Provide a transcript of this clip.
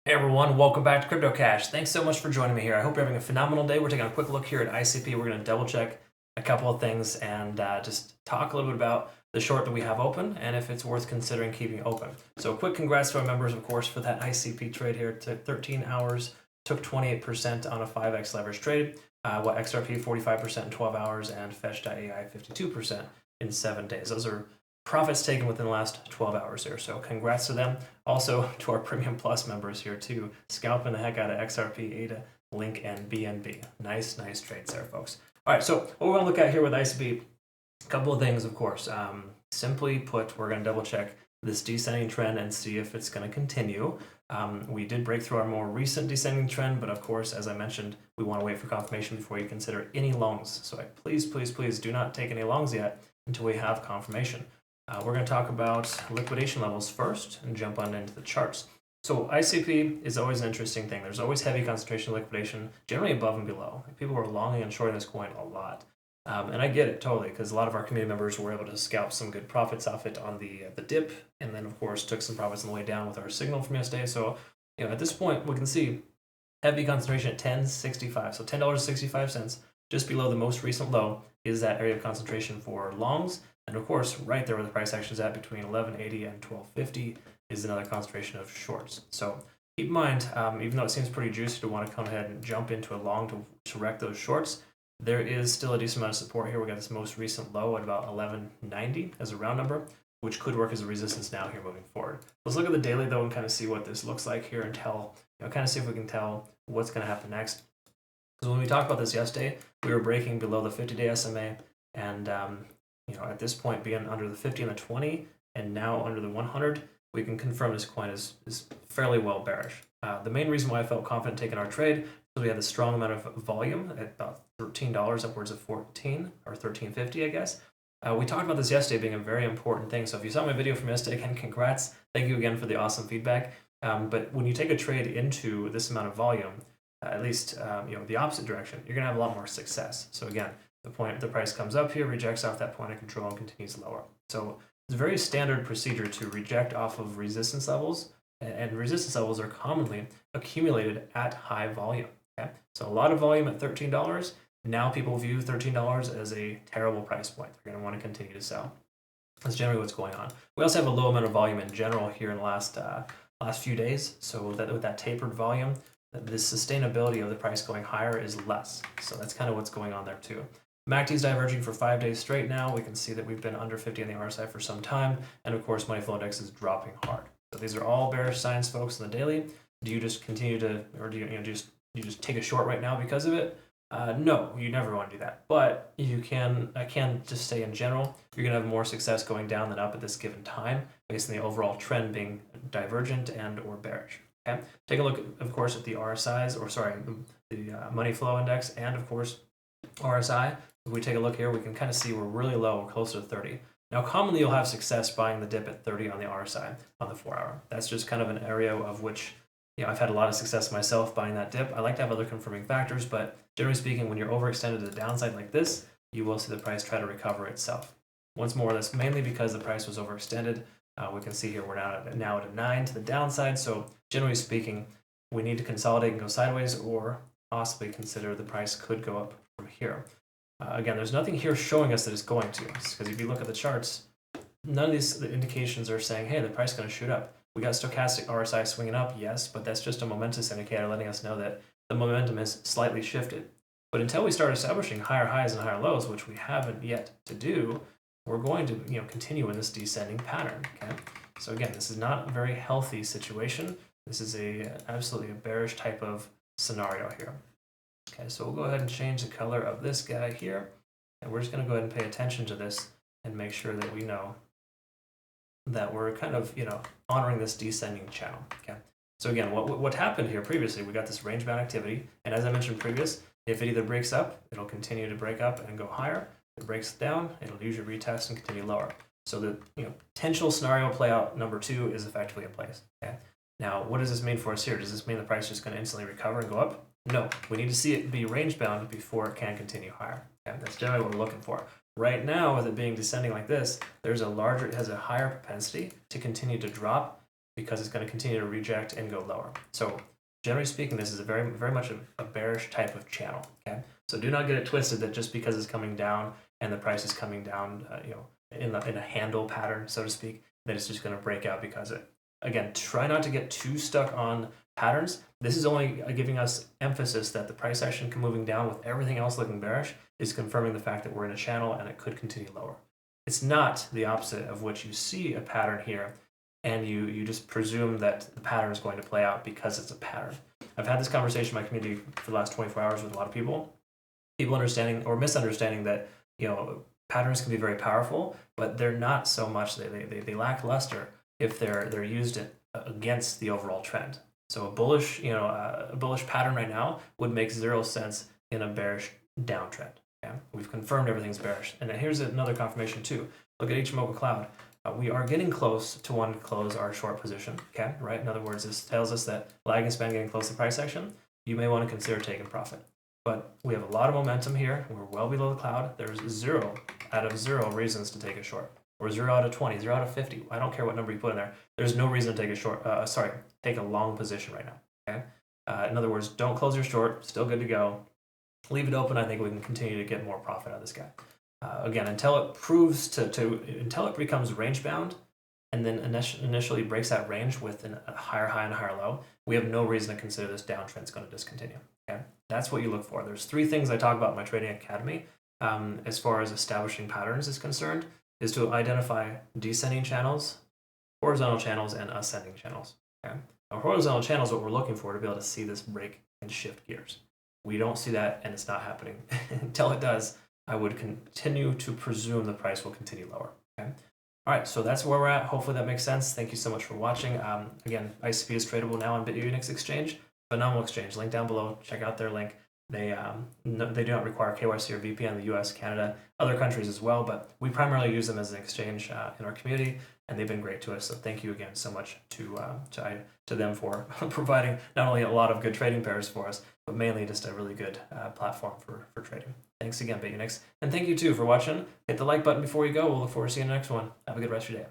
Hey everyone, welcome back to Crypto Cash. Thanks so much for joining me here. I hope you're having a phenomenal day. We're taking a quick look here at ICP. We're going to double check a couple of things and just talk a little bit about the short that we have open and if it's worth considering keeping open. So a quick congrats to our members, of course, for that ICP trade here. It took 13 hours, took 28% on a 5x leverage trade. XRP 45% in 12 hours and Fetch.ai 52% in 7 days. Those are profits taken within the last 12 hours here. So congrats to them. Also to our Premium Plus members here too, scalping the heck out of XRP, ADA, Link, and BNB. Nice trades there, folks. All right, so what we want to look at here with ICP, a couple of things, of course. Simply put, we're going to double check this descending trend and see if it's going to continue. We did break through our more recent descending trend, but of course, as I mentioned, we want to wait for confirmation before you consider any longs. So please do not take any longs yet until we have confirmation. We're going to talk about liquidation levels first and jump on into the charts. So ICP is always an interesting thing. There's always heavy concentration liquidation, generally above and below. People are longing and shorting this coin a lot. And I get it totally, because a lot of our community members were able to scalp some good profits off it on the dip, and then of course took some profits on the way down with our signal from yesterday. So at this point we can see heavy concentration at $10.65. So $10.65, just below the most recent low, is that area of concentration for longs. And of course, right there where the price action is at between 1180 and 1250 is another concentration of shorts. So keep in mind, even though it seems pretty juicy to want to come ahead and jump into a long to wreck those shorts, there is still a decent amount of support here. We got this most recent low at about 1190 as a round number, which could work as a resistance now here moving forward. Let's look at the daily though and kind of see what this looks like here and tell, kind of see if we can tell what's going to happen next. Because when we talked about this yesterday, we were breaking below the 50-day SMA, and at this point being under the 50 and the 20, and now under the 100, we can confirm this coin is fairly well bearish. The main reason why I felt confident taking our trade is we had a strong amount of volume at about $13, upwards of 14 or 13.50, I guess. We talked about this yesterday being a very important thing. So if you saw my video from yesterday, again, congrats. Thank you again for the awesome feedback. But when you take a trade into this amount of volume, at least the opposite direction, you're gonna have a lot more success. So again, the price comes up here, rejects off that point of control, and continues lower. So it's a very standard procedure to reject off of resistance levels, and resistance levels are commonly accumulated at high volume. Okay, so a lot of volume at $13. Now people view $13 as a terrible price point. They're going to want to continue to sell. That's generally what's going on. We also have a low amount of volume in general here in the last few days. So with that tapered volume, the sustainability of the price going higher is less. So that's kind of what's going on there too. MACD is diverging for 5 days straight now. We can see that we've been under 50 on the RSI for some time. And of course, money flow index is dropping hard. So these are all bearish signs, folks, in the daily. Do you just continue to, or do you just take a short right now because of it? No, you never want to do that. But you can, I can just say in general, you're going to have more success going down than up at this given time, based on the overall trend being divergent and or bearish. Okay, take a look, of course, at the RSIs, or sorry, the money flow index, and of course, RSI. If we take a look here, we can kind of see we're really low, we're closer to 30. Now, commonly you'll have success buying the dip at 30 on the RSI on the 4 hour. That's just kind of an area of which I've had a lot of success myself buying that dip. I like to have other confirming factors, but generally speaking, when you're overextended to the downside like this, you will see the price try to recover itself. Once more, that's mainly because the price was overextended. We can see here we're now at a 9 to the downside. So generally speaking, we need to consolidate and go sideways, or possibly consider the price could go up from here. Again, there's nothing here showing us that it's going to, because if you look at the charts, none of these indications are saying, hey, the price is going to shoot up. We got stochastic RSI swinging up, yes, but that's just a momentous indicator letting us know that the momentum has slightly shifted. But until we start establishing higher highs and higher lows, which we haven't yet to do, we're going to continue in this descending pattern. Okay, so again, this is not a very healthy situation. This is absolutely a bearish type of scenario here. Okay, so we'll go ahead and change the color of this guy here, and we're just going to go ahead and pay attention to this and make sure that we know that we're kind of honoring this descending channel. Okay, so again, what happened here previously, we got this range bound activity, and as I mentioned previous, if it either breaks up, it'll continue to break up and go higher. If it breaks down, it'll usually retest and continue lower. So the potential scenario play out number 2 is effectively in place. Okay, now what does this mean for us here? Does this mean the price is just going to instantly recover and go up? No, we need to see it be range bound before it can continue higher. Okay, that's generally what we're looking for. Right now, with it being descending like this, it has a higher propensity to continue to drop because it's going to continue to reject and go lower. So generally speaking, this is a very much a bearish type of channel. Okay, so do not get it twisted that just because it's coming down and the price is coming down, in a handle pattern, so to speak, that it's just going to break out because of it. Again, try not to get too stuck on patterns. This is only giving us emphasis that the price action moving down with everything else looking bearish is confirming the fact that we're in a channel and it could continue lower. It's not the opposite of which you see a pattern here and you just presume that the pattern is going to play out because it's a pattern. I've had this conversation in my community for the last 24 hours with a lot of people understanding or misunderstanding that patterns can be very powerful, but they're not so much. They lack luster if they're used against the overall trend. So a bullish pattern right now would make zero sense in a bearish downtrend. Okay? We've confirmed everything's bearish, and then here's another confirmation too. Look at Ichimoku Cloud. We are getting close to wanting to close our short position. Okay, right? In other words, this tells us that lagging span getting close to price action. You may want to consider taking profit. But we have a lot of momentum here. We're well below the cloud. There's 0 out of 0 reasons to take a short. Or 0 out of 20, 0 out of 50. I don't care what number you put in there. There's no reason to take a short. Take a long position right now. Okay. In other words, don't close your short. Still good to go. Leave it open. I think we can continue to get more profit out of this guy. Again, until it proves until it becomes range bound, and then initially breaks that range with a higher high and a higher low, we have no reason to consider this downtrend is going to discontinue. Okay, that's what you look for. There's 3 things I talk about in my trading academy as far as establishing patterns is concerned, is to identify descending channels, horizontal channels, and ascending channels. Okay, now, horizontal channels, what we're looking for to be able to see this break and shift gears. We don't see that, and it's not happening. Until it does, I would continue to presume the price will continue lower. Okay. All right, so that's where we're at. Hopefully that makes sense. Thank you so much for watching. Again, ICP is tradable now on Bitunix exchange. Phenomenal exchange. Link down below. Check out their link. They do not require KYC or VPN in the US, Canada, other countries as well, but we primarily use them as an exchange in our community, and they've been great to us. So thank you again so much to them for providing not only a lot of good trading pairs for us, but mainly just a really good platform for trading. Thanks again, Bitunix. And thank you too for watching. Hit the like button before you go. We'll look forward to seeing you in the next one. Have a good rest of your day.